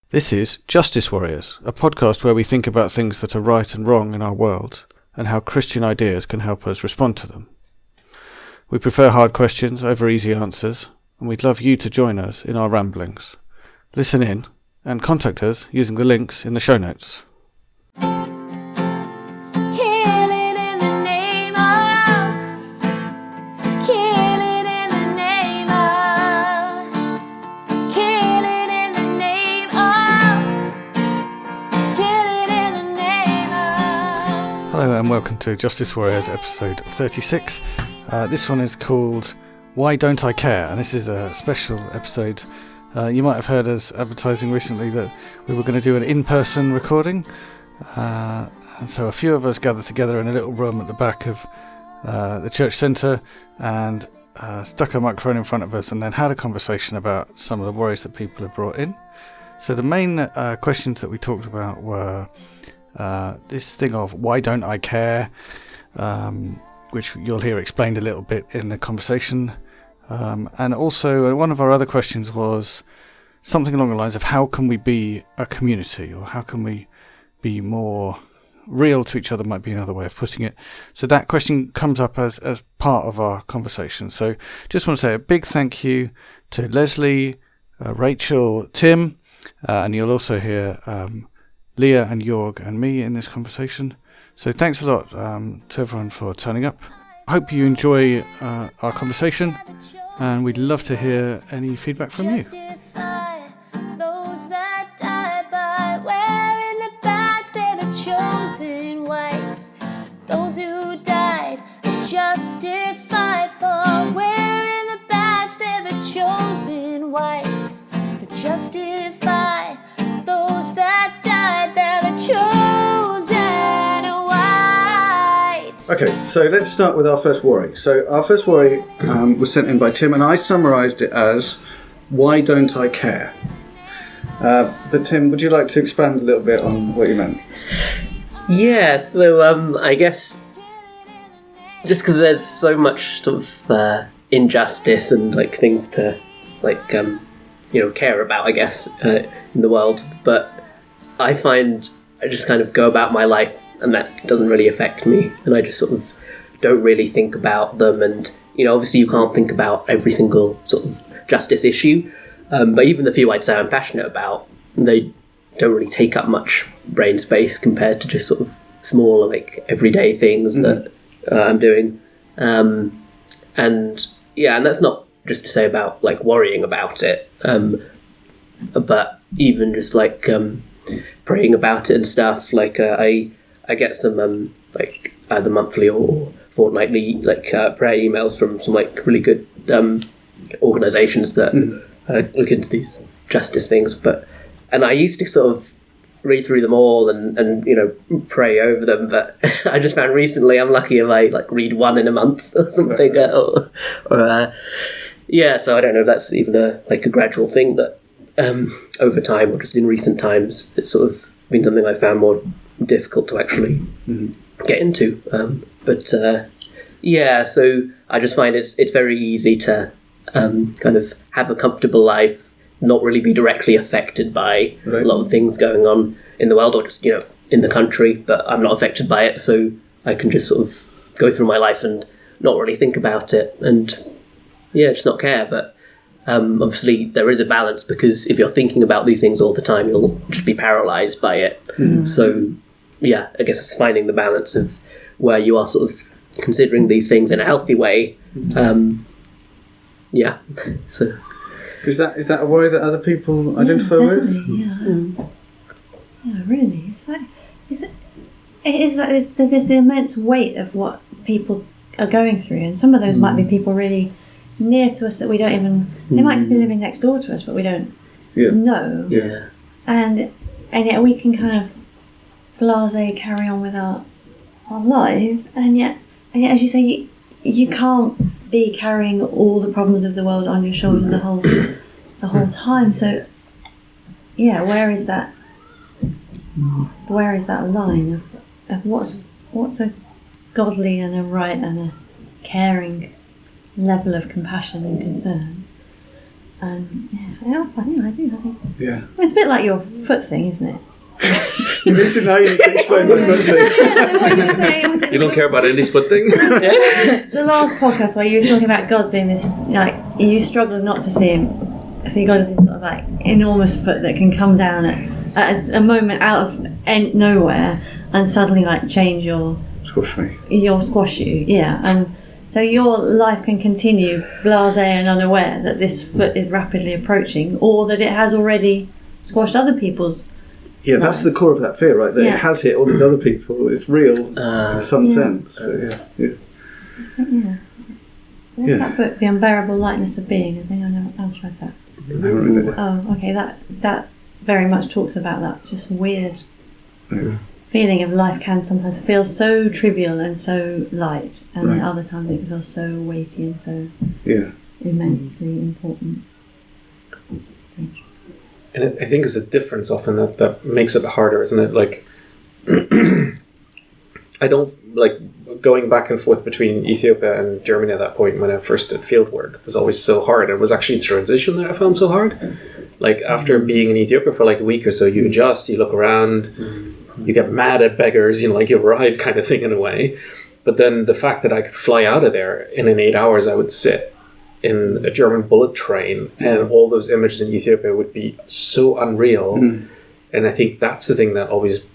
This is Justice Worriers, a podcast where we think about things that are right and wrong in our world and how Christian ideas can help us respond to them. We prefer hard questions over easy answers, and we'd love you to join us in our ramblings. Listen in and contact us using the links in the show notes. Hello and welcome to Justice Worriers episode 36. This one is called Why Don't I Care? And this is a special episode. You might have heard us advertising recently that we were going to do an in-person recording. And so a few of us gathered together in a little room at the back of the church centre and stuck a microphone in front of us and then had a conversation about some of the worries that people had brought in. So the main questions that we talked about were this thing of why don't I care, which you'll hear explained a little bit in the conversation. And also one of our other questions was something along the lines of how can we be a community, or how can we be more real to each other, might be another way of putting it. So that question comes up as part of our conversation. So just want to say a big thank you to Lesley, Rachael, Tim, and you'll also hear Leah and Jörg and me in this conversation. So thanks a lot to everyone for turning up. I hope you enjoy our conversation, and we'd love to hear any feedback from you. Those who died justified for wearing the badge, they're the chosen whites. The justify those that died, they're the chosen whites. Okay, so let's start with our first worry. So our first worry was sent in by Tim, and I summarised it as, why don't I care? But Tim, would you like to expand a little bit on what you meant? Yeah, so I guess just because there's so much sort of injustice and like things to care about, I guess, in the world, but I find I just kind of go about my life and that doesn't really affect me, and I just sort of don't really think about them. And obviously you can't think about every single sort of justice issue, but even the few I'd say I'm passionate about, they don't really take up much brain space compared to just sort of small, like, everyday things that I'm doing. And that's not just to say about, like, worrying about it, but even just, like, praying about it and stuff. Like, I get some, either monthly or fortnightly, prayer emails from some, really good organisations that look into these justice things, and I used to sort of read through them all and pray over them, but I just found recently I'm lucky if I read one in a month or something, so I don't know if that's even a gradual thing that over time or just in recent times it's sort of been something I found more difficult to actually get into, so I just find it's very easy to kind of have a comfortable life, not really be directly affected by a lot of things going on in the world or just, in the country, but I'm not affected by it, so I can just sort of go through my life and not really think about it and, just not care. But obviously there is a balance, because if you're thinking about these things all the time, you'll just be paralysed by it. So, I guess it's finding the balance of where you are sort of considering these things in a healthy way. So... Is that a worry that other people identify with? Yeah, really. It's like, there's this immense weight of what people are going through, and some of those might be people really near to us that we don't even. They might just be living next door to us, but we don't know. Yeah. And yet we can kind of blasé carry on with our lives, and yet as you say, you can't be carrying all the problems of the world on your shoulder the whole time. So where is that line of what's a godly and a right and a caring level of compassion and concern, I think. Yeah. It's a bit like your foot thing, isn't it? You need to know, you need to explain my foot thing. You don't care about Andy's foot thing? The last podcast where you were talking about God being this, like, you struggle not to see God as this sort of like enormous foot that can come down at a moment out of nowhere and suddenly like change your Squash me. Squash you, yeah. And so your life can continue blasé and unaware that this foot is rapidly approaching, or that it has already squashed other people's. Yeah, that's the core of that fear, right? That it has hit all these other people. It's real in some sense. So, yeah. What's that book, The Unbearable Lightness of Being? Has anyone else read that? I haven't read it. Oh, okay. That very much talks about that just weird feeling of life can sometimes feel so trivial and so light, and at other times it feels so weighty and so immensely important. And I think it's a difference often that makes it harder, isn't it? Like, I don't like going back and forth between Ethiopia and Germany at that point when I first did field work was always so hard. It was actually the transition that I found so hard. Like, after being in Ethiopia for like a week or so, you adjust, you look around, you get mad at beggars, like you arrive kind of thing in a way. But then the fact that I could fly out of there and in 8 hours I would sit in a German bullet train and all those images in Ethiopia would be so unreal. And I think that's the thing that always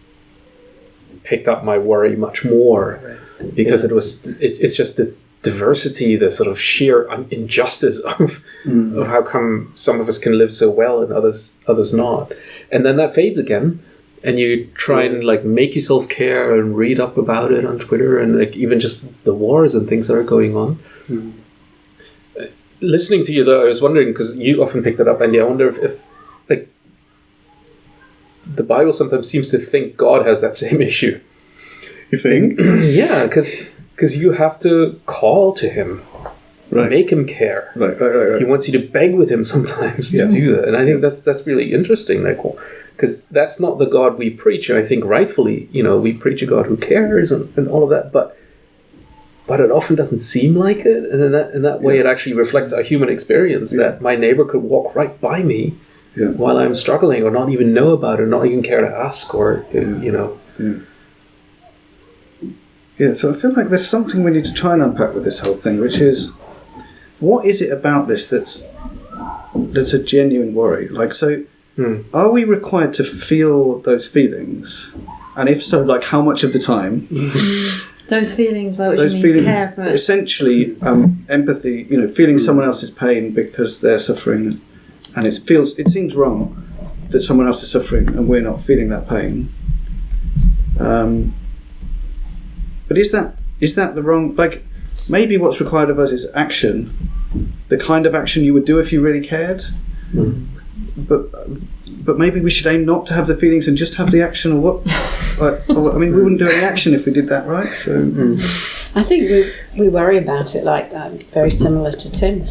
picked up my worry much more, because it's just the diversity, the sort of sheer injustice of how come some of us can live so well and others not. And then that fades again, and you try and like make yourself care and read up about it on Twitter, and like even just the wars and things that are going on. Listening to you though, I was wondering, because you often pick that up, Andy, I wonder if like the Bible sometimes seems to think God has that same issue. You think? Yeah, because you have to call to him, make him care. Right. He wants you to beg with him sometimes to do that, and I think that's really interesting. Like, because that's not the God we preach, and I think rightfully, we preach a God who cares and all of that, but it often doesn't seem like it, and in that way, it actually reflects our human experience that my neighbor could walk right by me while I'm struggling, or not even know about it, not even care to ask, or Yeah, so I feel like there's something we need to try and unpack with this whole thing, which is, what is it about this that's a genuine worry? Like, so, are we required to feel those feelings? And if so, like, how much of the time? Those feelings, by which you mean care for it. Essentially, empathy, feeling someone else's pain because they're suffering, and it seems wrong that someone else is suffering and we're not feeling that pain. But is that the wrong, like, maybe what's required of us is action, the kind of action you would do if you really cared, but maybe we should aim not to have the feelings and just have the action, or what? I mean, we wouldn't do any action if we did that, right? So I think we worry about it like that, very similar to Tim,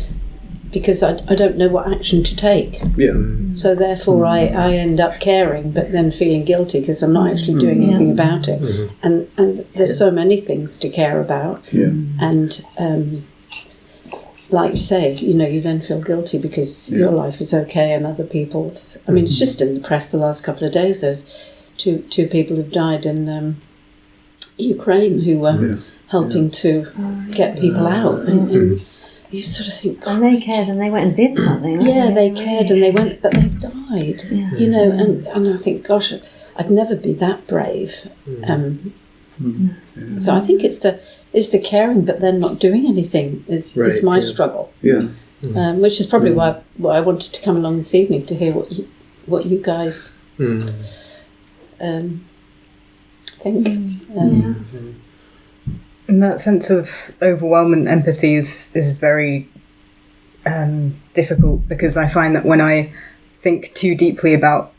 because I don't know what action to take. Yeah. So therefore I end up caring, but then feeling guilty because I'm not actually doing anything about it. And there's so many things to care about. Yeah. And like you say, you then feel guilty because your life is okay and other people's. I mean, it's just in the press the last couple of days. There's two people who've died in Ukraine who were helping to get people out, and you sort of think, and they cared and they went and did something. They cared and they went, but they've died. And I think, gosh, I'd never be that brave. So I think it's the caring, but then not doing anything is my struggle. Yeah. Which is probably why I wanted to come along this evening to hear what you guys think. And that sense of overwhelm and empathy is very difficult, because I find that when I think too deeply about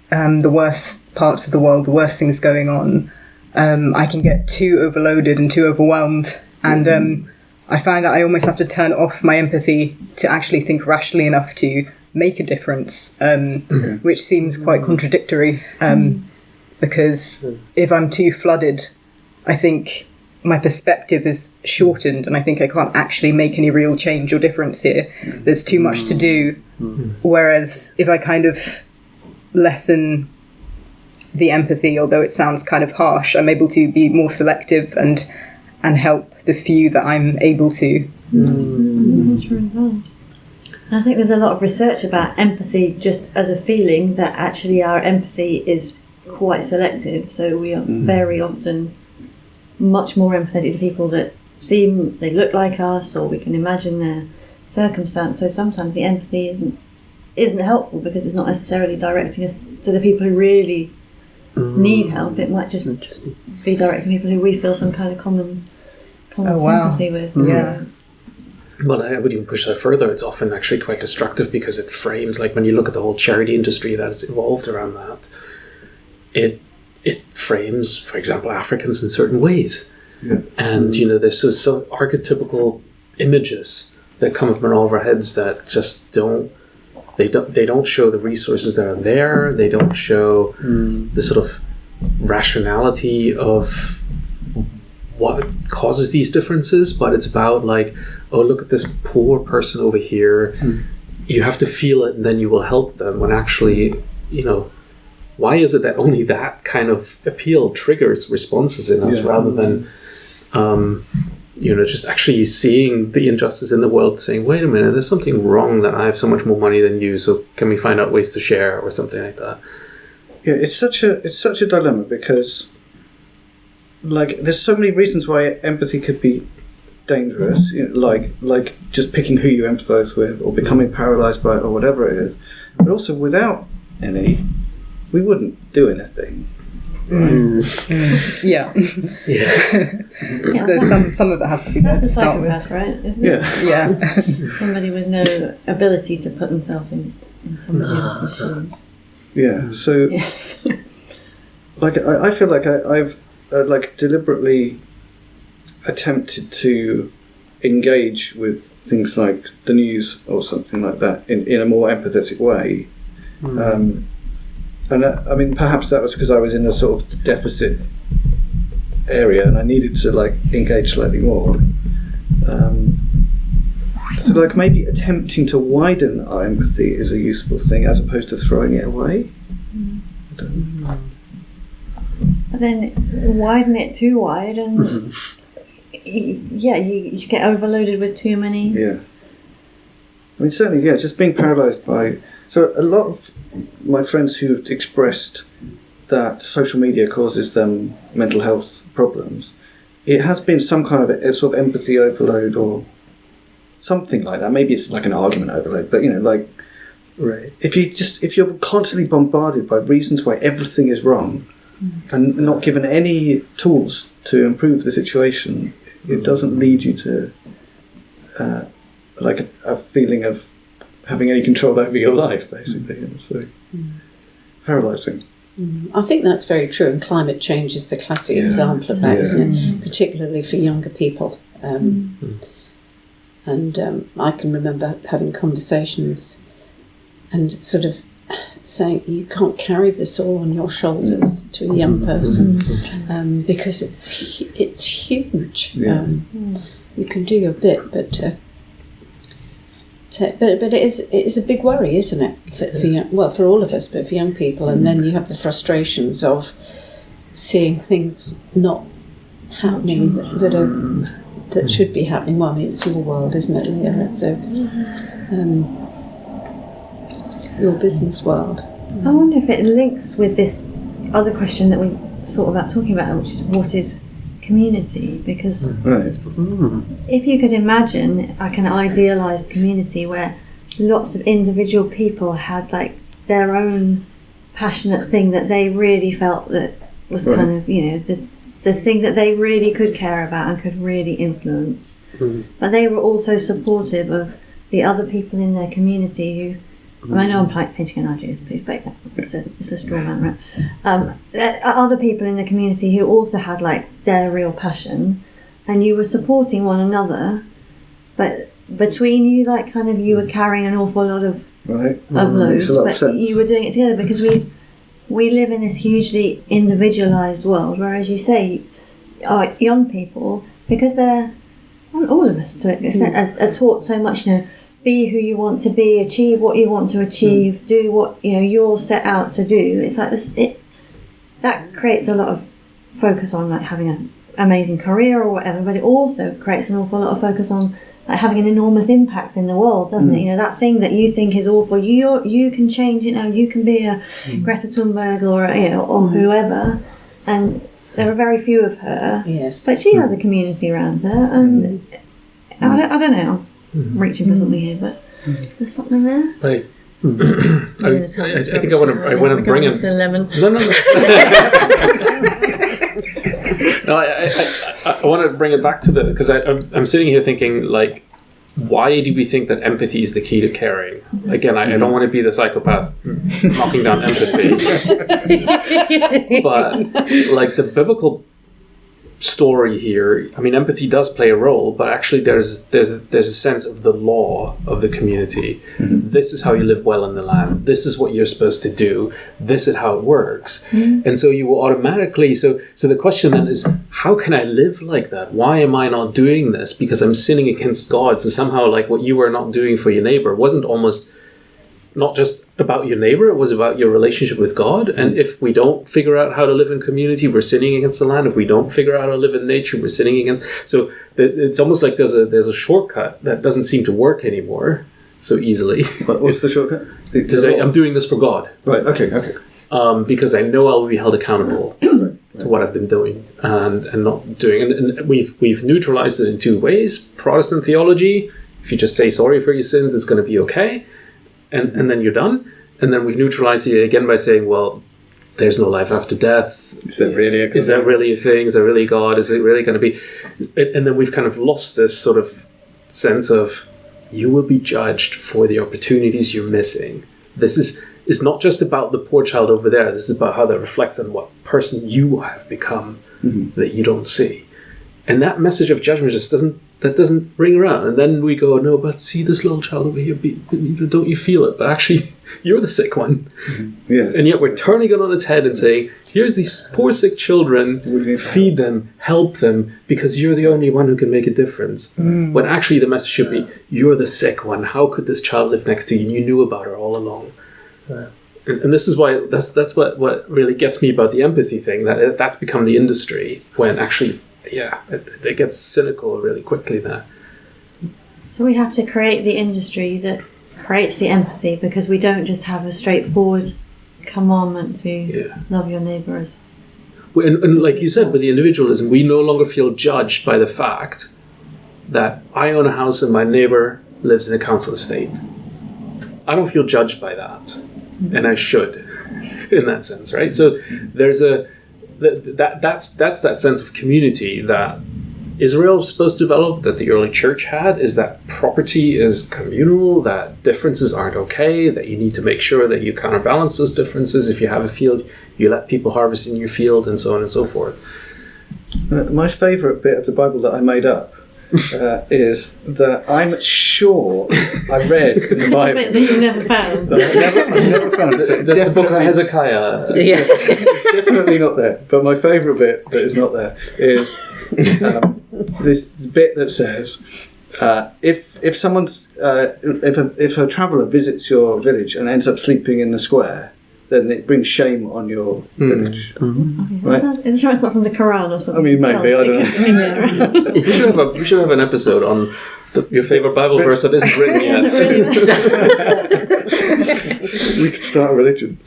the worst parts of the world, the worst things going on, I can get too overloaded and too overwhelmed, and I find that I almost have to turn off my empathy to actually think rationally enough to make a difference, which seems quite contradictory, because if I'm too flooded, I think my perspective is shortened, and I think I can't actually make any real change or difference here. There's too much to do. Whereas if I kind of lessen the empathy, although it sounds kind of harsh, I'm able to be more selective and help the few that I'm able to. That's really valid. I think there's a lot of research about empathy just as a feeling, that actually our empathy is quite selective. So we are very often much more empathetic to people that they look like us, or we can imagine their circumstance. So sometimes the empathy isn't helpful because it's not necessarily directing us to the people who really need help. It might just be directing people who we feel some kind of common sympathy with. Yeah. Well, I would even push that further. It's often actually quite destructive because it frames, like when you look at the whole charity industry that is involved around that, it frames, for example, Africans in certain ways. Yeah. And, there's some archetypical images that come up in all of our heads that just don't show the resources that are there. They don't show the sort of rationality of what causes these differences, but it's about like, oh, look at this poor person over here. You have to feel it and then you will help them, when actually, why is it that only that kind of appeal triggers responses in us rather than just actually seeing the injustice in the world, saying, wait a minute, there's something wrong that I have so much more money than you, so can we find out ways to share or something like that? Yeah, it's such a dilemma because, like, there's so many reasons why empathy could be dangerous, like just picking who you empathise with, or becoming paralysed by it, or whatever it is. But also, without any, we wouldn't do anything. Yeah. There's some of it has to be. That's a there to start with. psychopath, right? Isn't it? Yeah. Somebody with no ability to put themselves in somebody else's shoes. Yeah. So, Yes. like, I feel like I've deliberately attempted to engage with things like the news or something like that in a more empathetic way. And I mean, perhaps that was because I was in a sort of deficit area and I needed to engage slightly more. So maybe attempting to widen our empathy is a useful thing as opposed to throwing it away. I don't know. But then widen it too wide, and you get overloaded with too many. Yeah. I mean, certainly, just being paralysed by... So a lot of my friends who've expressed that social media causes them mental health problems, it has been some kind of a sort of empathy overload or something like that. Maybe it's like an argument overload, but right. If you're constantly bombarded by reasons why everything is wrong and not given any tools to improve the situation, it doesn't lead you to a feeling of having any control over your life, basically. It's very paralysing. I think that's very true, and climate change is the classic example of that, isn't it? Particularly for younger people. And I can remember having conversations and sort of saying, you can't carry this all on your shoulders to a young person because it's huge. You can do your bit, but it is a big worry, isn't it? For all of us, but for young people. And then you have the frustrations of seeing things not happening that should be happening. Well, I mean, it's your world, isn't it, Leah? So, your business world. I wonder if it links with this other question that we thought about talking about, which is what is community? Because if you could imagine like an idealised community where lots of individual people had their own passionate thing that they really felt that was kind of the thing that they really could care about and could really influence, but they were also supportive of the other people in their community who, I know I'm painting an idea, but it's a straw man, right? Other people in the community who also had their real passion, and you were supporting one another, but between you, you were carrying an awful lot of loads, but you were doing it together because we live in this hugely individualised world, where, as you say, young people, because they're, and all of us to an extent, are taught so much, be who you want to be, achieve what you want to achieve, do what you're set out to do. It's like this. That creates a lot of focus on like having an amazing career or whatever, but it also creates an awful lot of focus on like having an enormous impact in the world, doesn't it? That thing that you think is awful, you can change. You can be a Greta Thunberg or or whoever, and there are very few of her. Yes, but she has a community around her, and I don't know. I'm reaching for something here, but there's something there. I think I want to bring in. Lemon. No. No, I want to bring it back to because I'm sitting here thinking like, why do we think that empathy is the key to caring? Again, I don't want to be the psychopath knocking down empathy, but like the biblical story here, I mean, empathy does play a role, but actually there's a sense of the law of the community. This is how you live well in the land. This is what you're supposed to do. This is how it works. And so you will automatically, so the question then is, how can I live like that? Why am I not doing this? Because I'm sinning against God. So somehow like what you were not doing for your neighbor wasn't almost not just about your neighbor, it was about your relationship with God. And if we don't figure out how to live in community, we're sinning against the land. If we don't figure out how to live in nature, we're sinning against. So it's almost like there's a shortcut that doesn't seem to work anymore so easily. What's the shortcut? To say, I'm doing this for God. Right, okay. Because I know I'll be held accountable to what I've been doing and not doing. And we've neutralized it in two ways. Protestant theology, if you just say sorry for your sins, it's going to be okay. And then you're done. And then we've neutralized it again by saying, well, there's no life after death. Is that really a thing? Is that really God? Is it really going to be? And then we've kind of lost this sort of sense of you will be judged for the opportunities you're missing. This is not just about the poor child over there. This is about how that reflects on what person you have become that you don't see. And that message of judgment just doesn't ring around. And then we go, no, but see this little child over here, don't you feel it? But actually, you're the sick one. Yeah. And yet we're turning it on its head and saying, here's these poor sick children, feed them, help them, because you're the only one who can make a difference. When actually the message should be, you're the sick one. How could this child live next to you? And you knew about her all along. And this is why, that's what really gets me about the empathy thing, that's become the industry, when actually, it gets cynical really quickly there. So we have to create the industry that creates the empathy, because we don't just have a straightforward commandment to love your neighbour as... And like you said, with the individualism, we no longer feel judged by the fact that I own a house and my neighbour lives in a council estate. I don't feel judged by that, and I should, in that sense, right? So there's that's that sense of community that Israel is supposed to develop, that the early church had, is that property is communal, that differences aren't okay, that you need to make sure that you counterbalance those differences. If you have a field, you let people harvest in your field, and so on and so forth. My favourite bit of the Bible that I made up is that I'm sure I read in the Bible. That you never found. I never found it. That's the book of Hezekiah. Yeah. It's definitely not there. But my favourite bit that is not there is this bit that says, if someone's if a traveller visits your village and ends up sleeping in the square, then it brings shame on your village. Right? I'm sure it's not from the Quran or something. I mean, maybe, I don't know. We should have an episode on your favourite Bible verse that isn't written yet. We could start a religion.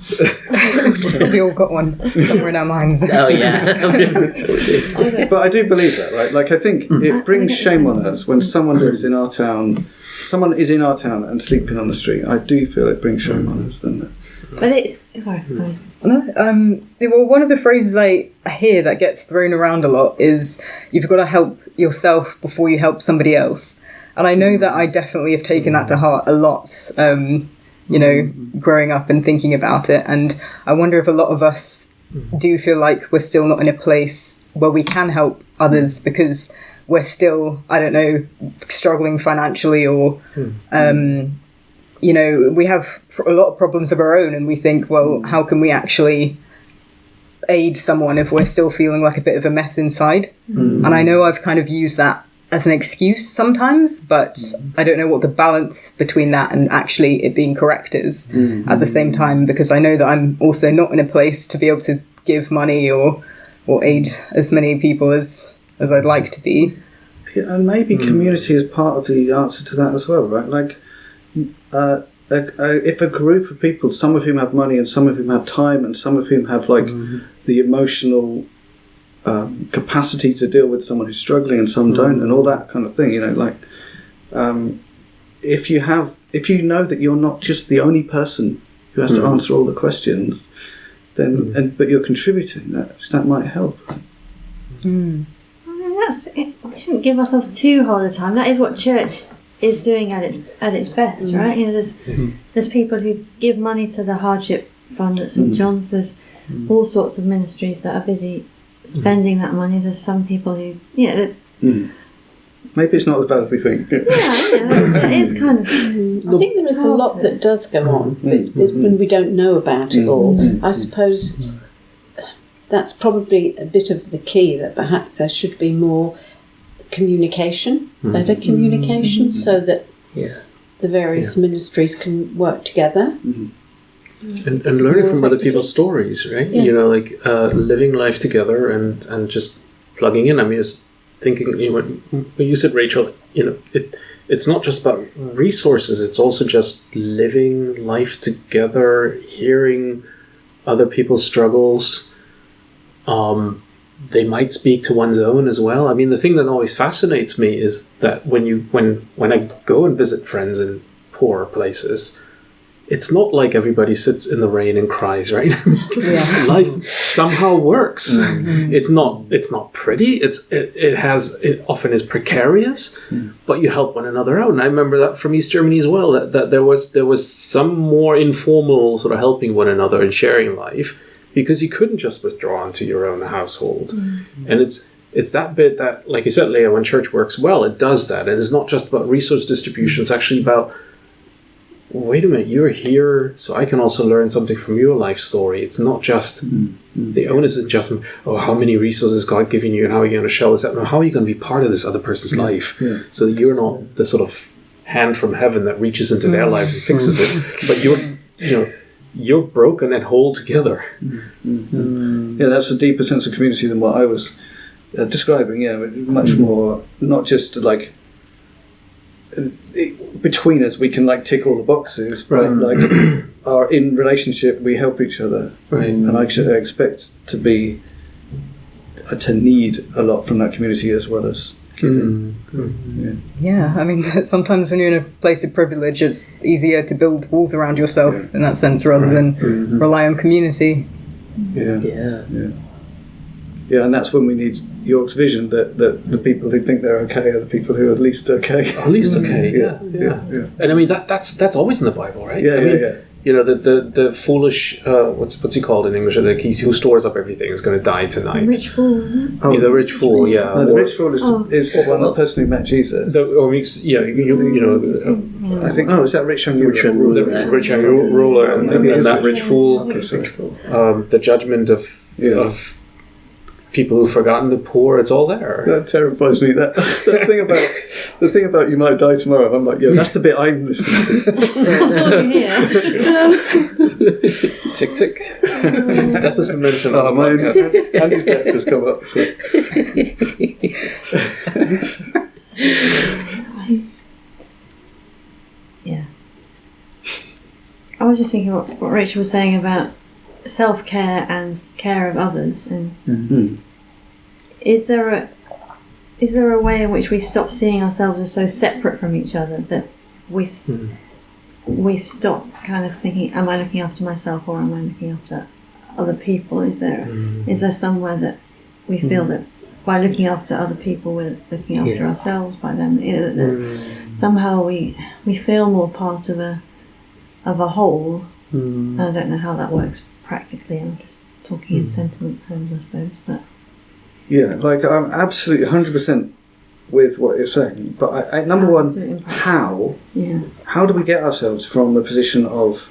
We all got one somewhere in our minds. Oh, yeah. But I do believe that, right? Like, I think it brings shame on us when someone lives in our town, someone is in our town and sleeping on the street. I do feel it brings shame on us, doesn't it? But it's... Sorry. No, well, one of the phrases I hear that gets thrown around a lot is, you've got to help yourself before you help somebody else. And I know that I definitely have taken that to heart a lot, growing up and thinking about it. And I wonder if a lot of us do feel like we're still not in a place where we can help others, because we're still, I don't know, struggling financially, or... we have a lot of problems of our own, and we think, well, how can we actually aid someone if we're still feeling like a bit of a mess inside? And I know I've kind of used that as an excuse sometimes, but I don't know what the balance between that and actually it being correct is at the same time, because I know that I'm also not in a place to be able to give money or aid as many people as I'd like to be. Yeah, and maybe community is part of the answer to that as well, right? Like, if a group of people, some of whom have money and some of whom have time and some of whom have like the emotional capacity to deal with someone who's struggling and some don't, and all that kind of thing, you know, like if you know that you're not just the only person who has to answer all the questions, then but you're contributing, that might help. I mean, that's it. We shouldn't give ourselves too hard a time. That is what church is doing at its best, right? You know, there's people who give money to the hardship fund at St John's. There's all sorts of ministries that are busy spending that money. There's some people who, there's. Maybe it's not as bad as we think. It's kind of. I think there is a lot that does go on, but when we don't know about it all. I suppose that's probably a bit of the key, that perhaps there should be more communication, better communication, so that the various ministries can work together. And learning from other people's stories, right? Yeah. You know, like living life together and just plugging in. I mean, it's thinking, you know, when you said, Rachel, you know, it's not just about resources, it's also just living life together, hearing other people's struggles. They might speak to one's own as well. I mean, the thing that always fascinates me is that when I go and visit friends in poorer places, it's not like everybody sits in the rain and cries, right? Life somehow works. It's not pretty. It often is precarious, but you help one another out. And I remember that from East Germany as well. That there was some more informal sort of helping one another and sharing life, because you couldn't just withdraw into your own household. And it's that bit that, like you said, Leah, when church works well, it does that. And it's not just about resource distribution. It's actually about, wait a minute, you're here, so I can also learn something from your life story. It's not just, the onus is just, how many resources God giving you and how are you going to shell this out? No, how are you going to be part of this other person's life? So that you're not the sort of hand from heaven that reaches into their lives and fixes it, but you're broken and whole together. Yeah, that's a deeper sense of community than what I was describing. Yeah, much more, not just like between us we can like tick all the boxes, but like are in relationship we help each other, and I should expect to need a lot from that community as well as giving. Yeah, I mean, sometimes when you're in a place of privilege, it's easier to build walls around yourself in that sense rather than rely on community. Yeah, and that's when we need Jörg's vision that the people who think they're okay are the people who are at least okay. At least okay, yeah. And I mean, that's always in the Bible, right? You know, the foolish, what's he called in English? Who stores up everything is going to die tonight. The rich fool. The rich fool, yeah. No, the rich fool is the one that personally met Jesus. I think, is that rich young ruler? The rich young ruler and that rich fool. The judgment of people who've forgotten the poor, it's all there. That terrifies me. That thing about you might die tomorrow. I'm like, that's the bit I'm listening to. Tick tick. Death has been mentioned. Andy's death has come up. So. Yeah. I was just thinking what Rachel was saying about self-care and care of others, and is there a way in which we stop seeing ourselves as so separate from each other that we stop kind of thinking, am I looking after myself or am I looking after other people? Is there somewhere that we feel that by looking after other people we're looking after ourselves by them, that somehow we feel more part of a whole. I don't know how that works practically. I'm just talking in sentiment terms, I suppose. But like I'm absolutely 100% with what you're saying. But I number one, how do we get ourselves from the position of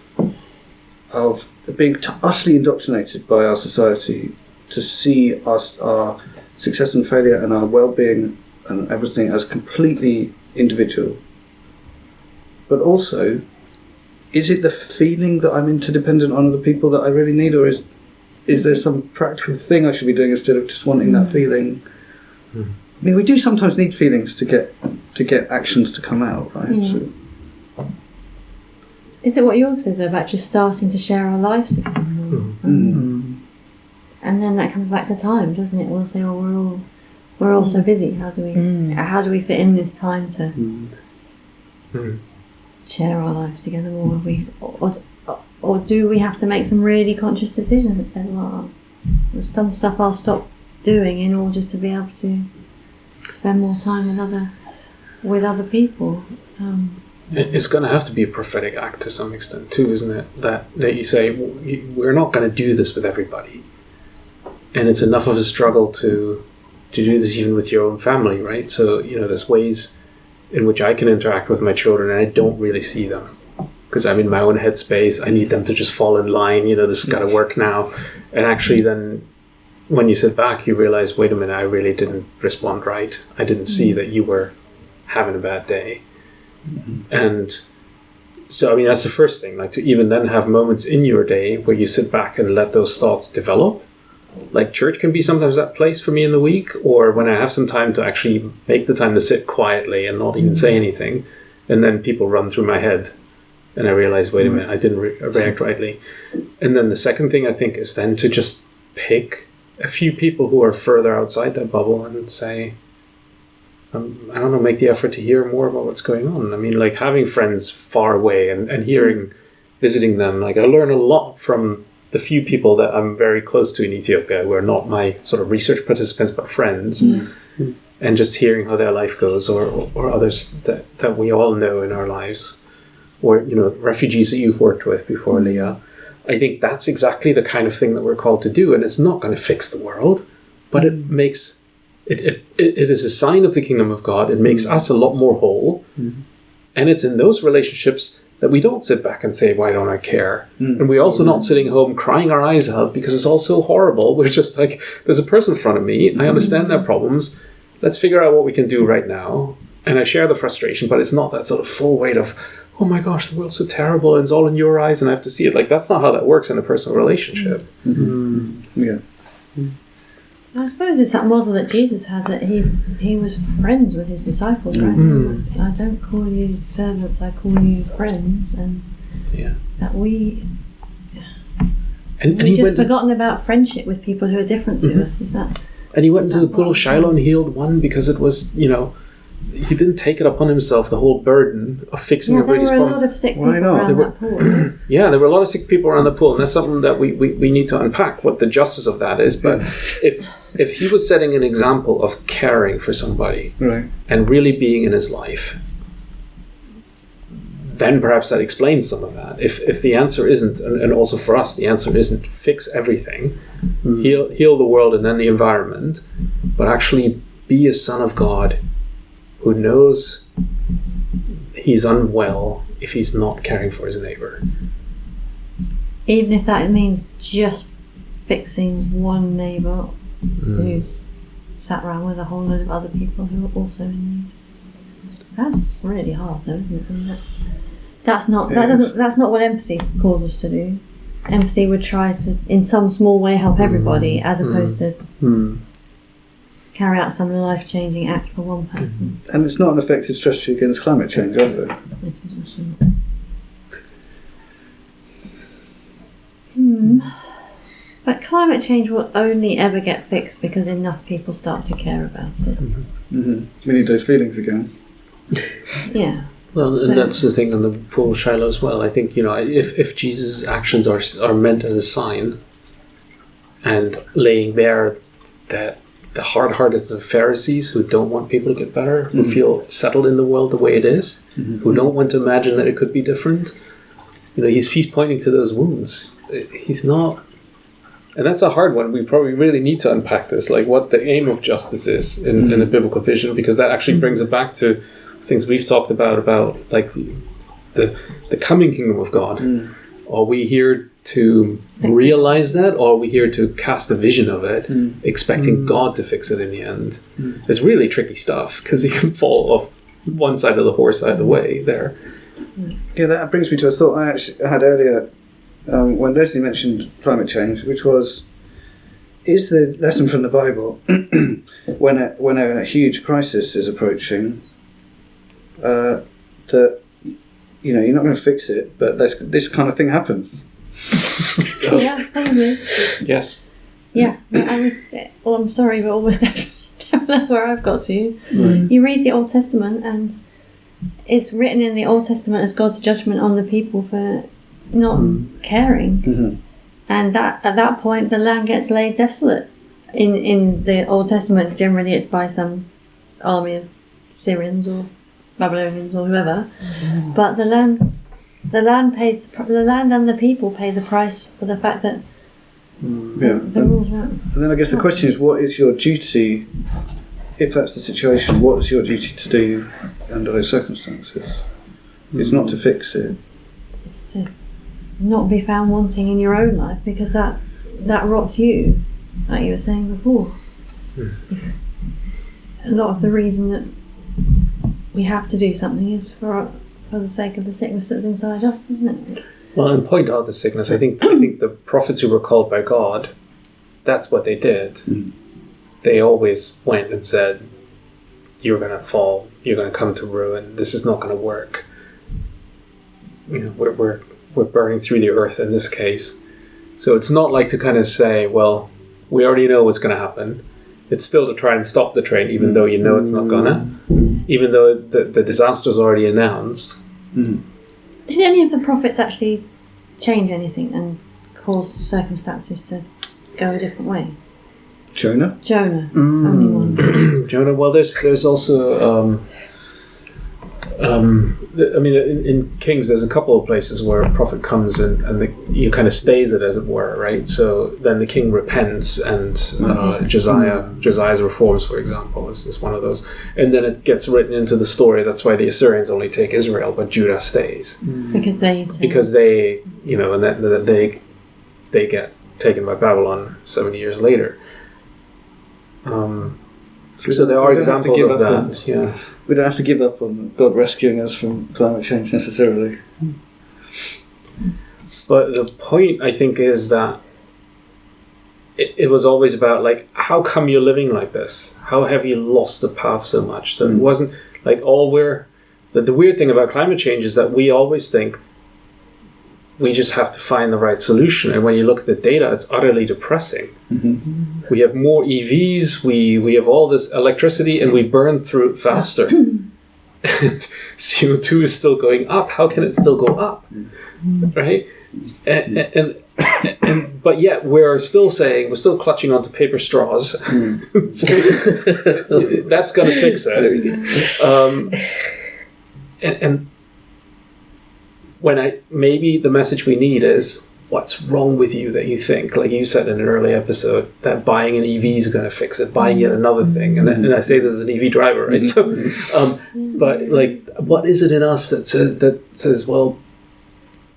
being utterly indoctrinated by our society to see our success and failure and our well-being and everything as completely individual. But also, is it the feeling that I'm interdependent on other people that I really need, or is there some practical thing I should be doing instead of just wanting that feeling? I mean, we do sometimes need feelings to get actions to come out, right? Yeah. So, Is it what Jörg says about just starting to share our lives together more? And then that comes back to time, doesn't it? We'll say, "Oh, we're all so busy. How do we fit in this time to share our lives together more? Or do we have to make some really conscious decisions that say, well, there's some stuff I'll stop doing in order to be able to spend more time with other people?" It's going to have to be a prophetic act to some extent too, isn't it? That you say, we're not going to do this with everybody. And it's enough of a struggle to do this even with your own family, right? So, there's ways in which I can interact with my children and I don't really see them. Because I'm in my own headspace. I need them to just fall in line. This has got to work now. And actually then, when you sit back, you realize, wait a minute, I really didn't respond right. I didn't see that you were having a bad day. And so, that's the first thing, like to even then have moments in your day where you sit back and let those thoughts develop. Like church can be sometimes that place for me in the week, or when I have some time to actually make the time to sit quietly and not even say anything. And then people run through my head and I realize, wait a minute, I didn't react rightly. And then the second thing I think is then to just pick a few people who are further outside that bubble and say, I don't know, make the effort to hear more about what's going on. Like having friends far away and visiting them. Like I learn a lot from the few people that I'm very close to in Ethiopia who are not my sort of research participants, but friends. And just hearing how their life goes, or others that we all know in our lives. Or, refugees that you've worked with before, Leah. I think that's exactly the kind of thing that we're called to do. And it's not going to fix the world, but it makes... It is a sign of the kingdom of God. It makes us a lot more whole. And it's in those relationships that we don't sit back and say, why don't I care? And we're also not sitting home crying our eyes out because it's all so horrible. We're just like, there's a person in front of me. I understand their problems. Let's figure out what we can do right now. And I share the frustration, but it's not that sort of full weight of, oh my gosh, the world's so terrible and it's all in your eyes and I have to see it. Like, that's not how that works in a personal relationship. Yeah. I suppose it's that model that Jesus had, that he was friends with his disciples, right? I don't call you servants, I call you friends, and that we've just forgotten about friendship with people who are different to us. Is that? And he went into the pool of Shiloh and healed one because it was, he didn't take it upon himself, the whole burden of fixing everybody's problem. There were a lot of sick people around that pool. Yeah, there were a lot of sick people around the pool, and that's something that we need to unpack, what the justice of that is. But if he was setting an example of caring for somebody and really being in his life, then perhaps that explains some of that. If the answer isn't, and also for us, the answer isn't fix everything, heal the world and then the environment, but actually be a son of God who knows he's unwell if he's not caring for his neighbor. Even if that means just fixing one neighbour who's sat around with a whole load of other people who are also in need. That's really hard, though, isn't it? I mean, that's not what empathy calls us to do. Empathy would try to, in some small way, help everybody, as opposed to carry out some life-changing act for one person. And it's not an effective strategy against climate change, either. It is also not. But climate change will only ever get fixed because enough people start to care about it. We need those feelings again. Yeah. Well, and that's the thing on the pool of Shiloh as well. I think, if Jesus' actions are meant as a sign and laying bare that the hard-hearted of Pharisees who don't want people to get better, who feel settled in the world the way it is, who don't want to imagine that it could be different, he's pointing to those wounds. He's not... And that's a hard one. We probably really need to unpack this, like what the aim of justice is in a biblical vision, because that actually brings it back to things we've talked about like the coming kingdom of God. Or we hear to realize that, or are we here to cast a vision of it, expecting God to fix it in the end? It's really tricky stuff, because you can fall off one side of the horse either way there. Yeah, that brings me to a thought I actually had earlier when Lesley mentioned climate change, which was, is the lesson from the Bible when a huge crisis is approaching, that you're not going to fix it, but this kind of thing happens. Yeah, probably. Yes. Yeah, I'm sorry, but almost that's where I've got to. You read the Old Testament, and it's written in the Old Testament as God's judgment on the people for not caring, and that at that point the land gets laid desolate. In the Old Testament, generally it's by some army of Syrians or Babylonians or whoever, but the land and the people pay the price for the fact that the rules weren't. And then I guess the question is, what is your duty, if that's the situation, what's your duty to do under those circumstances? It's not to fix it. It's to not be found wanting in your own life, because that rots you, like you were saying before. A lot of the reason that we have to do something is for the sake of the sickness that's inside us, isn't it? Well, and point out the sickness. I think the prophets who were called by God, that's what they did. They always went and said, "You're going to fall. You're going to come to ruin. This is not going to work. We're burning through the earth in this case." So it's not like to kind of say, "Well, we already know what's going to happen." It's still to try and stop the train, even though you know it's not gonna. Even though the disaster's already announced. Did any of the prophets actually change anything and cause circumstances to go a different way? Jonah, only one. Jonah. Well, there's also. In Kings, there's a couple of places where a prophet comes and you kind of stays it, as it were, right? So then the king repents, and Josiah's reforms, for example, is one of those. And then it gets written into the story. That's why the Assyrians only take Israel, but Judah stays. Because they and then they get taken by Babylon 70 years later. So there are examples of that. Yeah. We don't have to give up on God rescuing us from climate change necessarily. But the point, I think, is that it was always about, like, how come you're living like this? How have you lost the path so much? So it wasn't like the weird thing about climate change is that we always think we just have to find the right solution. And when you look at the data, it's utterly depressing. We have more EVs, we have all this electricity, and we burn through it faster. And CO2 is still going up. How can it still go up? Right? And but yet we're still clutching onto paper straws. So that's going to fix it. And maybe the message we need is, what's wrong with you that you think, like you said in an early episode, that buying an EV is going to fix it, buying yet another thing. And I say this as an EV driver, right? So, but like, what is it in us that says, well,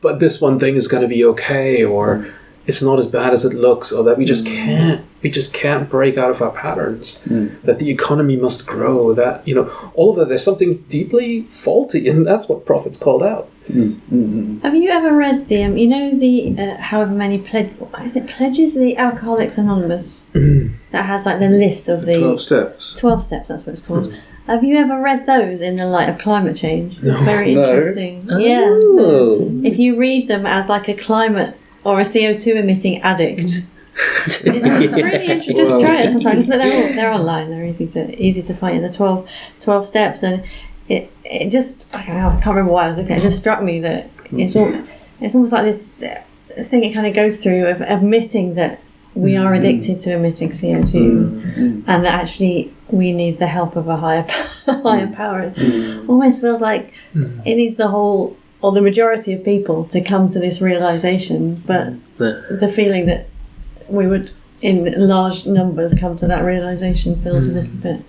but this one thing is going to be okay, or it's not as bad as it looks, or that we just can't break out of our patterns, that the economy must grow, that, all of that, there's something deeply faulty, and that's what prophets called out. Have you ever read the however many pledges, the Alcoholics Anonymous, that has like the list of the 12 steps. 12 steps, that's what it's called. Have you ever read those in the light of climate change? It's very interesting. Yeah. So if you read them as like a climate or a CO2 emitting addict, it's really interesting. Just try it sometimes. They're online. They're easy to find. The 12 steps, and it just, I can't remember why I was looking at it. It just struck me that it's almost like this thing it kind of goes through of admitting that we are addicted to emitting CO2, and that actually we need the help of a higher power. It almost feels like it needs the whole, or the majority of people, to come to this realization, but the feeling that we would in large numbers come to that realization feels a little bit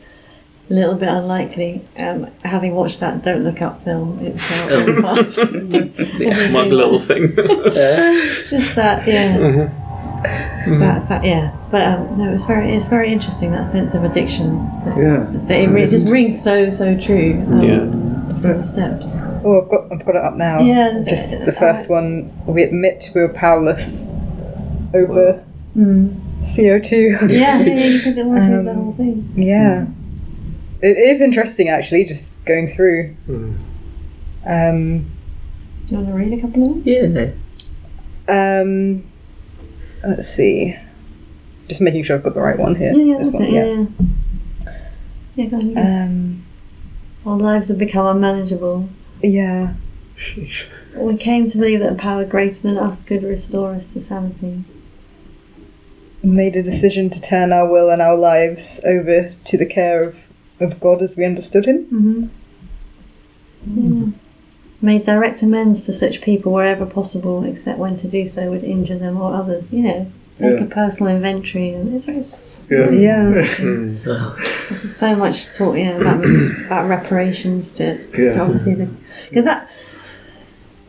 little bit unlikely. Having watched that Don't Look Up film, it felt hard. Big smug little thing. Just that, yeah. That, yeah. But no, it's very interesting, that sense of addiction. That it just rings so true. The steps. Oh, I've got it up now. Yeah, just the first one. We admit we were powerless over CO2. Yeah, you could almost read the whole thing. Yeah, it is interesting actually. Just going through. Do you want to read a couple of them? Yeah. Let's see. Just making sure I've got the right one here. Yeah, This that's one, it. Yeah, go on. Our lives have become unmanageable. Yeah. We came to believe that a power greater than us could restore us to sanity. Made a decision to turn our will and our lives over to the care of God as we understood Him. Yeah. Made direct amends to such people wherever possible, except when to do so would injure them or others. Take a personal inventory, and it's very. This is so much talk, about reparations to obviously because that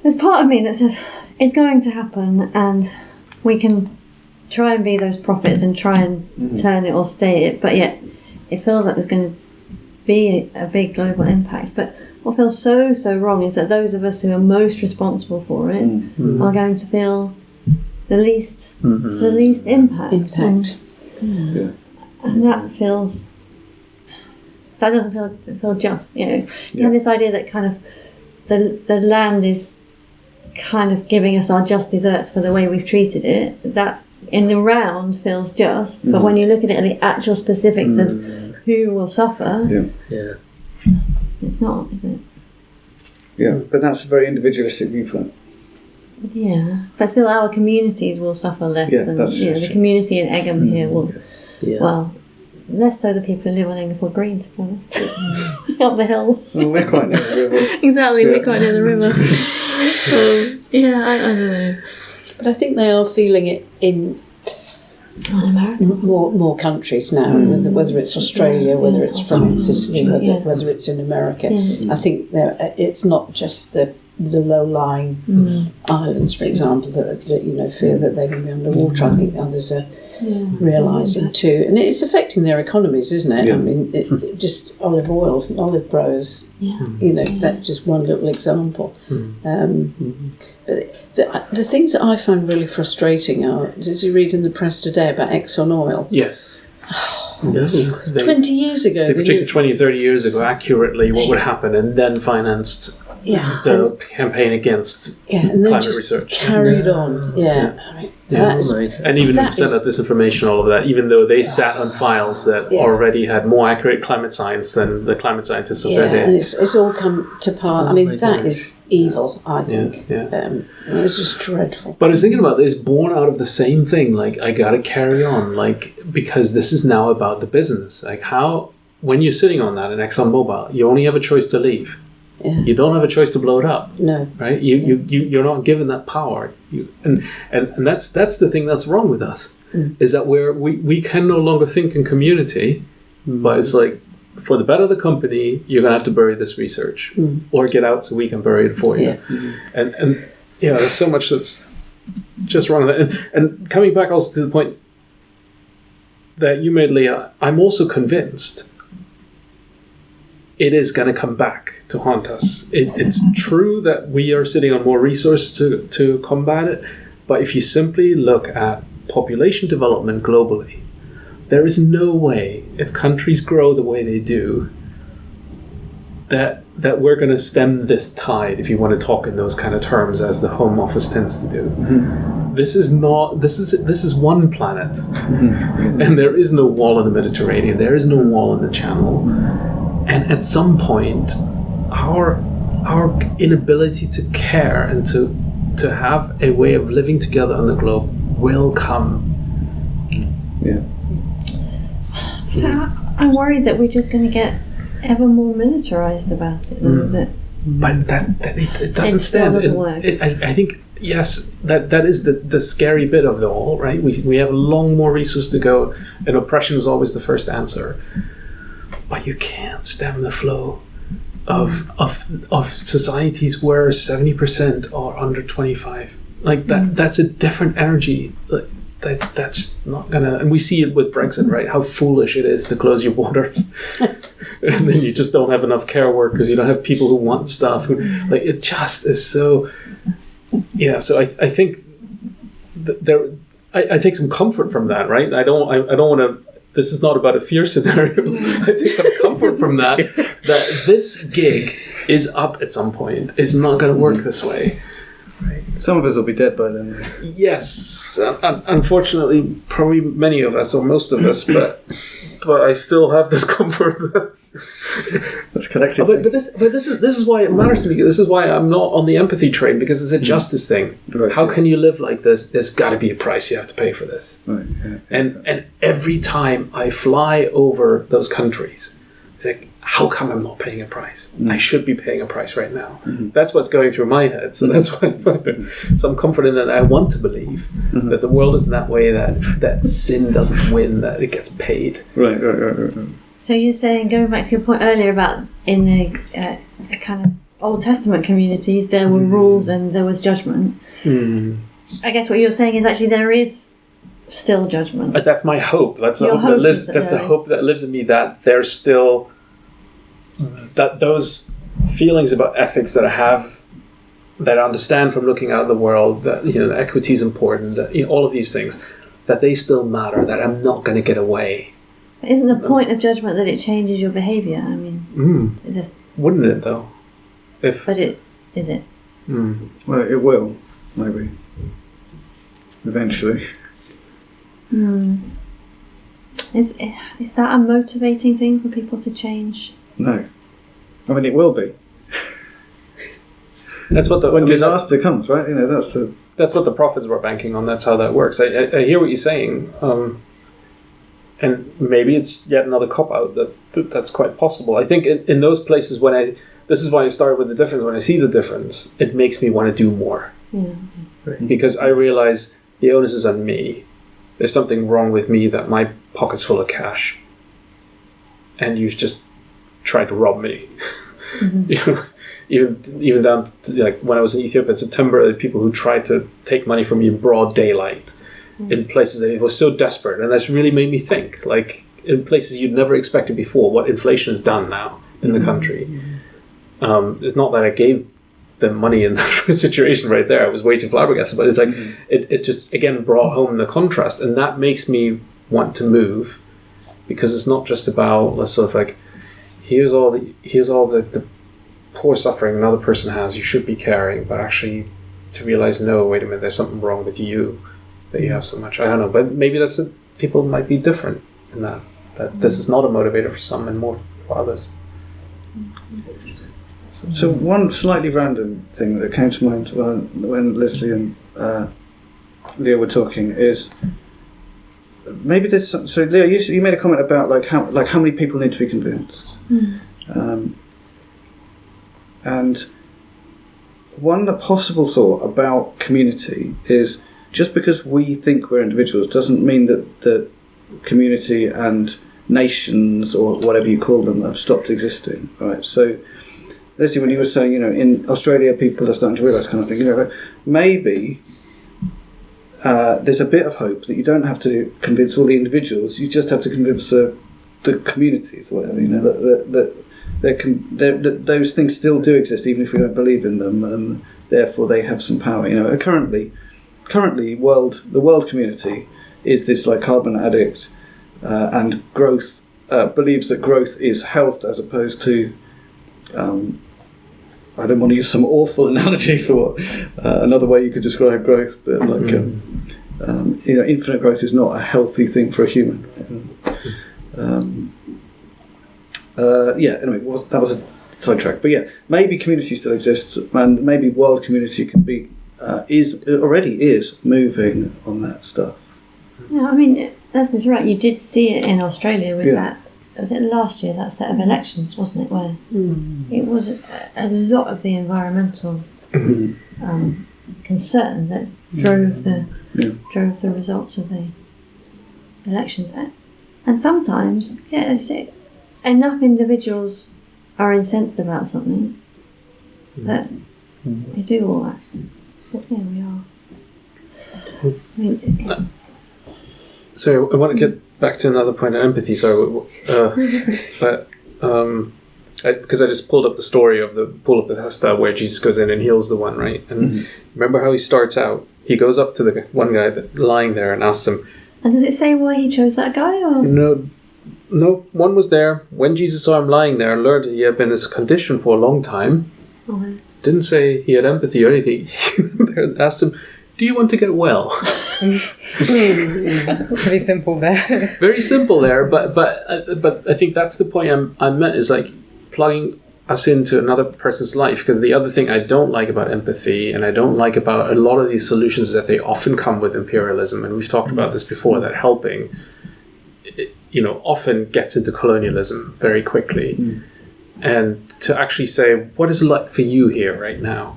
there's part of me that says it's going to happen, and we can try and be those prophets and try and turn it or stay it, but yet it feels like there's going to be a big global impact. But what feels so wrong is that those of us who are most responsible for it are going to feel the least impact. And that doesn't feel just. You have this idea that kind of the land is kind of giving us our just desserts for the way we've treated it. That in the round feels just, but when you look at it at the actual specifics of who will suffer, it's not, is it? Yeah, but that's a very individualistic viewpoint. Yeah, but still our communities will suffer less than the community in Egham here will. Well, less so the people who live on Englefield Green, to be honest. Up the hill. Well, we're quite near the river. Exactly, we're quite near the river. I don't know. But I think they are feeling it in more countries now, whether it's Australia, whether it's France, whether it's in America. I think it's not just the low-lying islands, for example, that fear that they're going to be underwater. I think others are realising too, and it's affecting their economies, isn't it? I mean, it just olive growers. That's just one little example. But the things that I find really frustrating are, did you read in the press today about Exxon Oil? Yes. Yes. 20 years ago. They predicted 20, 30 years ago accurately what would happen, and then financed the campaign against and then climate just research. Carried on. And even sent out disinformation, all of that, even though they sat on files that already had more accurate climate science than the climate scientists of their day. And it's all come to pass. I mean, that is evil, I think. It's just dreadful. But I was thinking about this, born out of the same thing, like, I gotta carry on, like, because this is now about the business. Like, how, when you're sitting on that in ExxonMobil, you only have a choice to leave. You don't have a choice to blow it up. No. Right? You're not given that power. And that's the thing that's wrong with us, is that we can no longer think in community, but it's like, for the better of the company, you're going to have to bury this research or get out so we can bury it for you. And there's so much that's just wrong with that. And coming back also to the point that you made, Leah, I'm also convinced it is going to come back to haunt us. It's true that we are sitting on more resources to combat it, but if you simply look at population development globally, there is no way, if countries grow the way they do, that we're going to stem this tide, if you want to talk in those kind of terms, as the Home Office tends to do. This is one planet, and there is no wall in the Mediterranean, there is no wall in the Channel. And at some point, our inability to care and to have a way of living together on the globe will come. I'm worried that we're just going to get ever more militarized about it. But it doesn't stand. Doesn't work. I think, yes, that is the scary bit of it all, right? We have long more resources to go, and oppression is always the first answer. but you can't stem the flow of societies where 70% are under 25. Like that. That's a different energy. Like, that's not gonna. And we see it with Brexit, right? How foolish it is to close your borders, and then you just don't have enough care workers. You don't have people who want stuff. Like it just is so. Yeah. So I think there. I take some comfort from that, right? I don't want to. This is not about a fear scenario. I take some comfort from that. That this gig is up at some point. It's not going to work this way. Right. Some of us will be dead by then. Yes, unfortunately, probably many of us or most of us, but I still have this comfort. That's collective. But this is why it matters to me. This is why I'm not on the empathy train, because it's a justice thing. Right, How can you live like this? There's got to be a price you have to pay for this. Right, And every time I fly over those countries, it's like, how come I'm not paying a price? I should be paying a price right now. That's what's going through my head. So that's why I find some comfort in that. I want to believe that the world is in that way, that sin doesn't win, that it gets paid. Right. So you're saying, going back to your point earlier about in the kind of Old Testament communities, there were rules and there was judgment. I guess what you're saying is actually there is still judgment. That's my hope. That's a Your hope that hope lives. is that That's a there hope is. that lives in me. That there's still that those feelings about ethics that I have, that I understand from looking out at the world, that the equity is important, that all of these things, that they still matter. That I'm not going to get away. But isn't the point of judgment that it changes your behaviour? I mean, Wouldn't it though? but it is it. Well, it will, maybe. Eventually. Is that a motivating thing for people to change? No. I mean, it will be. That's what when disaster comes, right? That's what the prophets were banking on. That's how that works. I hear what you're saying, and maybe it's yet another cop out. That's quite possible. I think in those places this is why I started with the difference. When I see the difference, it makes me want to do more, because I realize the onus is on me. There's something wrong with me, that my pocket's full of cash, and you've just tried to rob me. Even down to, like, when I was in Ethiopia in September, there were people who tried to take money from me in broad daylight in places that it was so desperate, and that's really made me think, like, in places you'd never expected before, what inflation has done now in the country. It's not that I gave them money in that situation right there. I was way too flabbergasted, but it's like it just again brought home the contrast, and that makes me want to move, because it's not just about sort of like here's all the poor suffering another person has, you should be caring, but actually to realize, no, wait a minute, there's something wrong with you that you have so much. I don't know, but maybe people might be different in that this is not a motivator for some and more for others. So one slightly random thing that came to mind when Lesley and Leah were talking is maybe there's so Leah, you made a comment about how many people need to be convinced, and one possible thought about community is just because we think we're individuals doesn't mean that community and nations or whatever you call them have stopped existing, right? So Lesley, when you were saying, in Australia people are starting to realise kind of thing, maybe there's a bit of hope that you don't have to convince all the individuals, you just have to convince the communities or whatever, that those things still do exist even if we don't believe in them, and therefore they have some power. Currently the world community is this like carbon addict, and growth believes that growth is health as opposed to I don't want to use some awful analogy for another way you could describe growth, but infinite growth is not a healthy thing for a human. Anyway, that was a sidetrack. But yeah, maybe community still exists, and maybe world community can be already is moving on that stuff. Yeah, I mean, that's right. You did see it in Australia with that. Was it last year, that set of elections, wasn't it? Where it was a lot of the environmental concern that drove the results of the elections. And sometimes, enough individuals are incensed about something that they do all act. Well, yeah, we are. I mean, Sorry, I want to get back to another point of empathy. Sorry, but because I just pulled up the story of the pool of Bethesda where Jesus goes in and heals the one, right? And remember how he starts out? He goes up to the one guy lying there and asks him. And does it say why he chose that guy? Or? No, one was there when Jesus saw him lying there and learned he had been in this condition for a long time. Okay. Didn't say he had empathy or anything. He asked him, "Do you want to get well?" Pretty simple there. Very simple there, but I think that's the point I meant is like plugging us into another person's life, because the other thing I don't like about empathy and I don't like about a lot of these solutions is that they often come with imperialism, and we've talked about this before, that helping often gets into colonialism very quickly. And to actually say, what is it like for you here right now?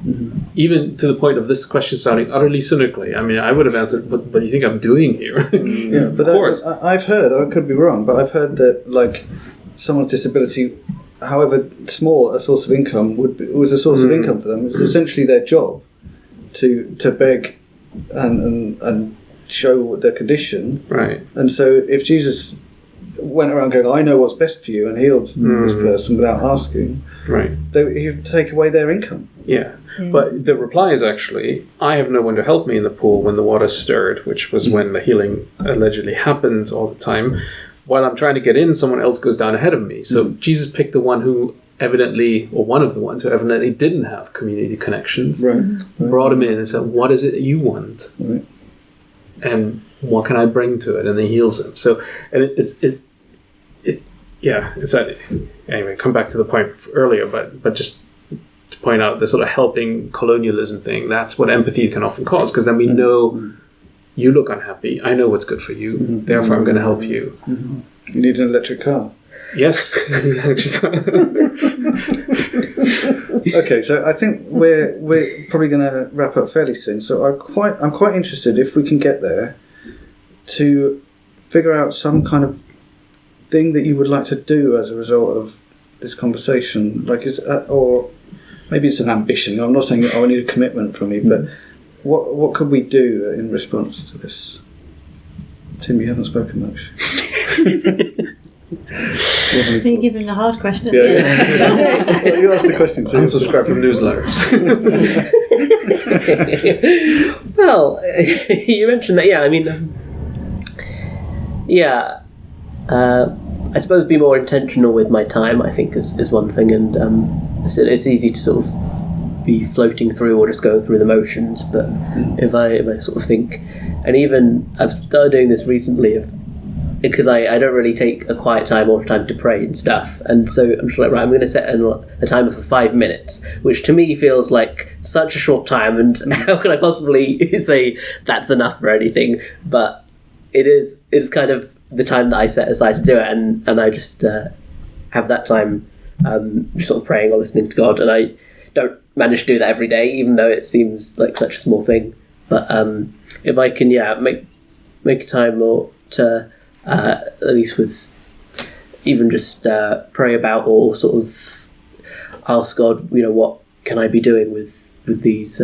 Even to the point of this question sounding utterly cynically. I mean, I would have answered, what do you think I'm doing here? Yeah, but of course. I've heard, I could be wrong, but I've heard that like someone's disability, however small a source of income was a source of income for them. It was essentially their job to beg and show their condition. Right. And so if Jesus went around going, I know what's best for you, and healed this person without asking, right, he would take away their income. Yeah. But the reply is actually, I have no one to help me in the pool when the water stirred, which was when the healing allegedly happened all the time. While I'm trying to get in, someone else goes down ahead of me. So Jesus picked the one who evidently, or one of the ones who evidently didn't have community connections, brought him in and said, what is it that you want? Right. And what can I bring to it? And then heals him. So, and it's that, anyway, come back to the point earlier, but just to point out the sort of helping colonialism thing, that's what empathy can often cause, because then we know you look unhappy, I know what's good for you, therefore I'm going to help you. You need an electric car. Yes. Okay, so I think we're probably going to wrap up fairly soon. So I'm quite interested, if we can get there, to figure out some kind of thing that you would like to do as a result of this conversation, like or maybe it's an ambition. I'm not saying I need a commitment from you, but what could we do in response to this? Tim, you haven't spoken much. So you give him the hard question. Yeah. Well, you asked the question. So Unsubscribe from newsletters. Well, you mentioned that. Yeah, I mean, I suppose be more intentional with my time, I think, is one thing, and it's easy to sort of be floating through or just going through the motions. But if I sort of think, and even I've started doing this recently, because I don't really take a quiet time or time to pray and stuff, and so I'm just like, right, I'm going to set a timer for 5 minutes, which to me feels like such a short time, and how can I possibly say that's enough for anything? But it's kind of the time that I set aside to do it, and I just have that time just sort of praying or listening to God, and I don't manage to do that every day, even though it seems like such a small thing. But if I can, make a time or to at least with even just pray about or sort of ask God, what can I be doing with these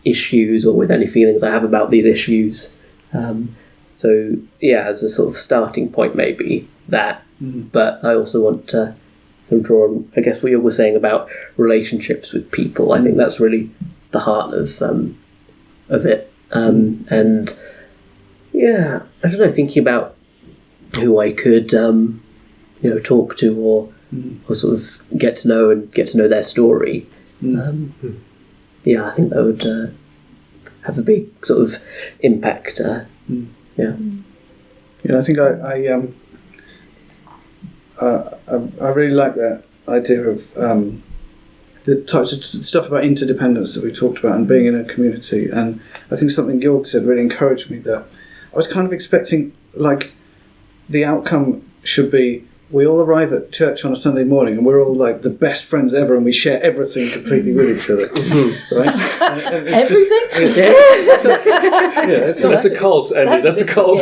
issues or with any feelings I have about these issues. So as a sort of starting point, maybe that. But I also want to draw on, I guess, what you were saying about relationships with people. I think that's really the heart of it. And I don't know, thinking about who I could, talk to or sort of get to know their story. I think that would have a big sort of impact. I think I really like that idea of the types of stuff about interdependence that we talked about and being in a community. And I think something Jörg said really encouraged me, that I was kind of expecting, like, the outcome should be we all arrive at church on a Sunday morning and we're all like the best friends ever and we share everything completely with each other. Right? And Everything? That's a cult, Andy. That's a cult.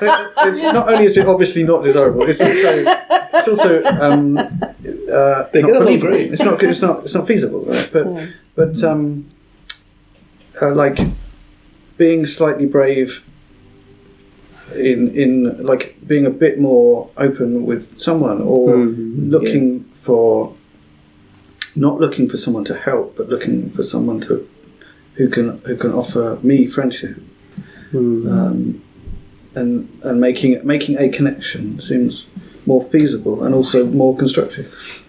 it's not only is it obviously not desirable, it's also not believable. It's not good. It's not feasible, right? But like being slightly brave in like being a bit more open with someone, or not looking for someone to help, but looking for someone who can offer me friendship, and making a connection seems more feasible and also more constructive.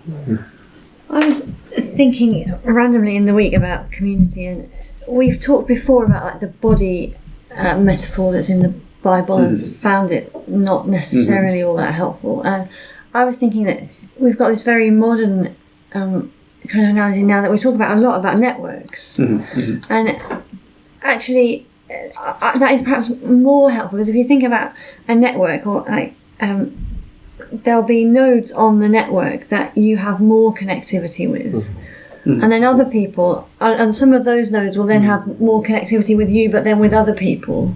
I was thinking randomly in the week about community, and we've talked before about like the body metaphor that's in the Bible, and found it not necessarily all that helpful. And I was thinking that we've got this very modern kind of analogy now that we talk about a lot about networks, and actually that is perhaps more helpful, because if you think about a network, or like there'll be nodes on the network that you have more connectivity with. And then other people, and some of those nodes will then have more connectivity with you, but then with other people.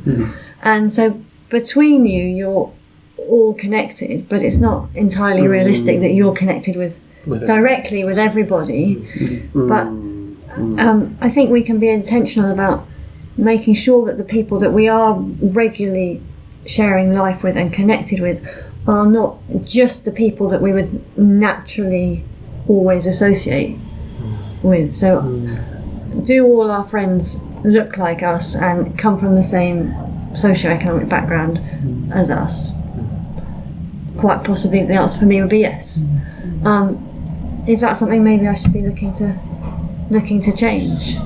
And so between you, you're all connected, but it's not entirely realistic that you're connected with directly with everybody. But I think we can be intentional about making sure that the people that we are regularly sharing life with and connected with are not just the people that we would naturally always associate with. So do all our friends look like us and come from the same socioeconomic background as us? Quite possibly the answer for me would be yes. Is that something maybe I should be looking to change?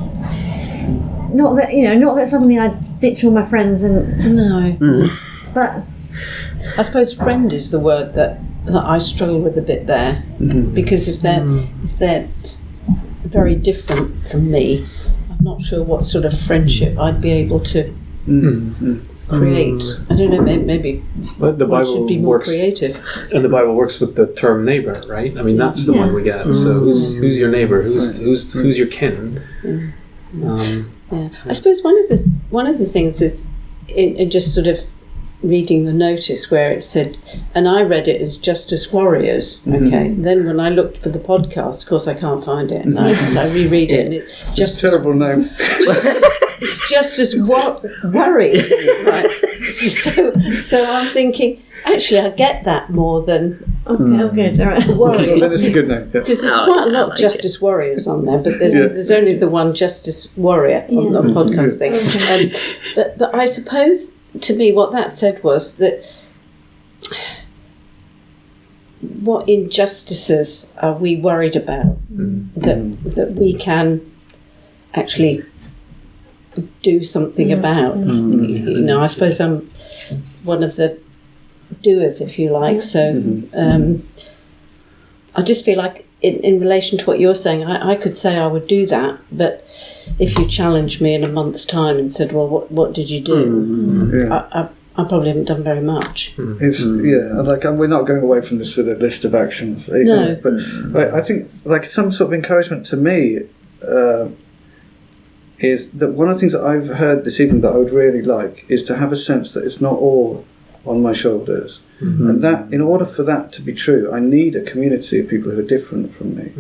Not that suddenly I ditch all my friends and No. But I suppose friend is the word that I struggle with a bit there, because if they're very different from me, I'm not sure what sort of friendship I'd be able to create. I don't know, maybe but the one Bible should be more works, creative. and the Bible works with the term neighbor, right? I mean, that's the one we get. So who's your neighbor? Who's your kin? I suppose one of the things is in just sort of reading the notice where it said, and I read it as Justice Worriers. Okay, then when I looked for the podcast, of course I can't find it, and so I reread it, and it's just terrible name. It's Justice Worry, right? So I'm thinking, actually, I get that more than good, all right. Well, that's a good name. because there's quite a lot of Justice Warriors on there, but there's only the one Justice Warrior on the podcast thing. But I suppose, to me, what that said was that what injustices are we worried about that we can actually do something about? You know, I suppose I'm one of the doers, if you like. So I just feel like in relation to what you're saying, I could say I would do that, but if you challenged me in a month's time and said, well, what did you do? I probably haven't done very much. It's like we're not going away from this with a list of actions. No. But I think like some sort of encouragement to me is that one of the things that I've heard this evening that I would really like is to have a sense that it's not all on my shoulders. And that, in order for that to be true, I need a community of people who are different from me,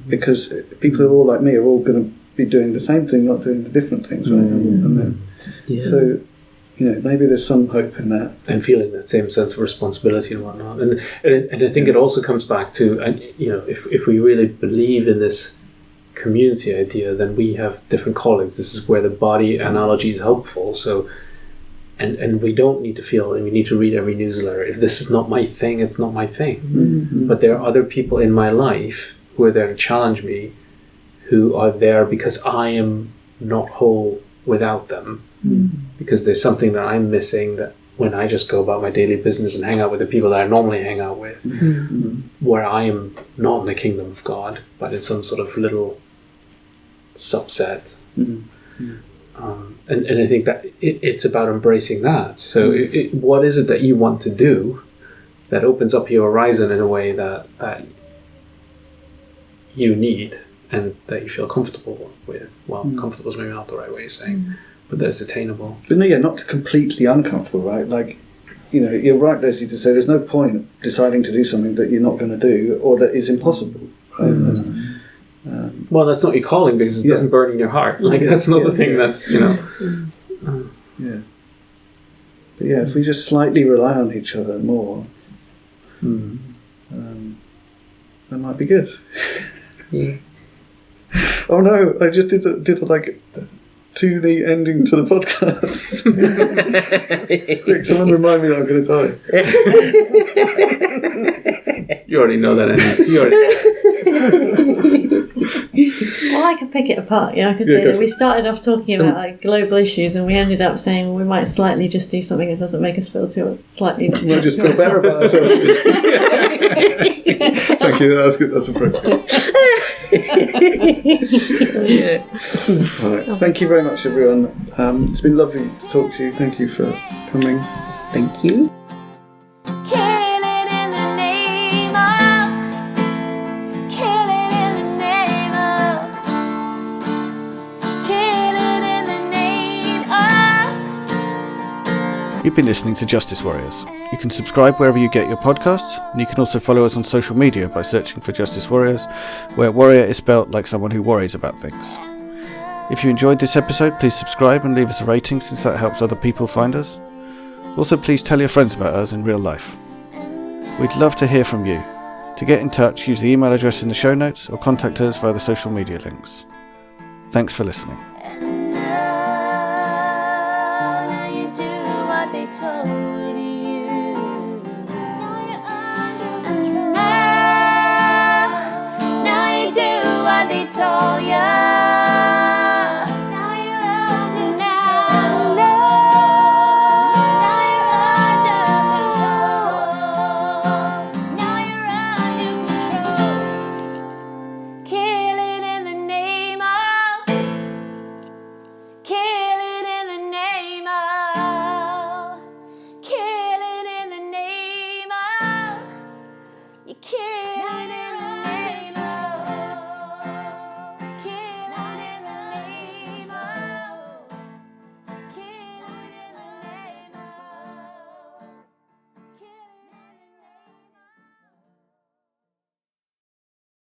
because people who are all like me are all going to be doing the same thing, not doing the different things, right? So, you know, maybe there's some hope in that, and feeling that same sense of responsibility and whatnot. And I think it also comes back to, you know, if we really believe in this community idea, then we have different callings. This is where the body analogy is helpful. So. And we don't need to feel, and we need to read every newsletter. If this is not my thing, it's not my thing. But there are other people in my life who are there to challenge me, who are there because I am not whole without them. Because there's something that I'm missing, that when I just go about my daily business and hang out with the people that I normally hang out with, where I am not in the kingdom of God, but in some sort of little subset. And I think that it's about embracing that. So what is it that you want to do that opens up your horizon in a way that you need and that you feel comfortable with? Well, comfortable is maybe not the right way of saying. but that it's attainable. But no, yeah, not completely uncomfortable, right? Like, you know, you're right, Lesley, to say there's no point deciding to do something that you're not going to do or that is impossible. Right? Well, that's not your calling because it doesn't burn in your heart. Like, that's not the thing that's, you know... Yeah. But yeah, if we just slightly rely on each other more, that might be good. Yeah. Oh no, I just did a like 2D ending to the podcast. Quick, someone remind me that I'm going to die. You already know that, Andy. You already... Well, I could pick it apart. I could say that we started off talking about like global issues, and we ended up saying we might slightly just do something that doesn't make us feel too slightly. We might just feel better about ourselves. Thank you. That's good. That's appropriate. Right. Thank you very much, everyone. It's been lovely to talk to you. Thank you for coming. Thank you. You've been listening to Justice Worriers. You can subscribe wherever you get your podcasts, and you can also follow us on social media by searching for Justice Worriers, where warrior is spelt like someone who worries about things. If you enjoyed this episode, please subscribe and leave us a rating, since that helps other people find us. Also, please tell your friends about us in real life. We'd love to hear from you. To get in touch, use the email address in the show notes or contact us via the social media links. Thanks for listening. They told you. Now you do what they told you.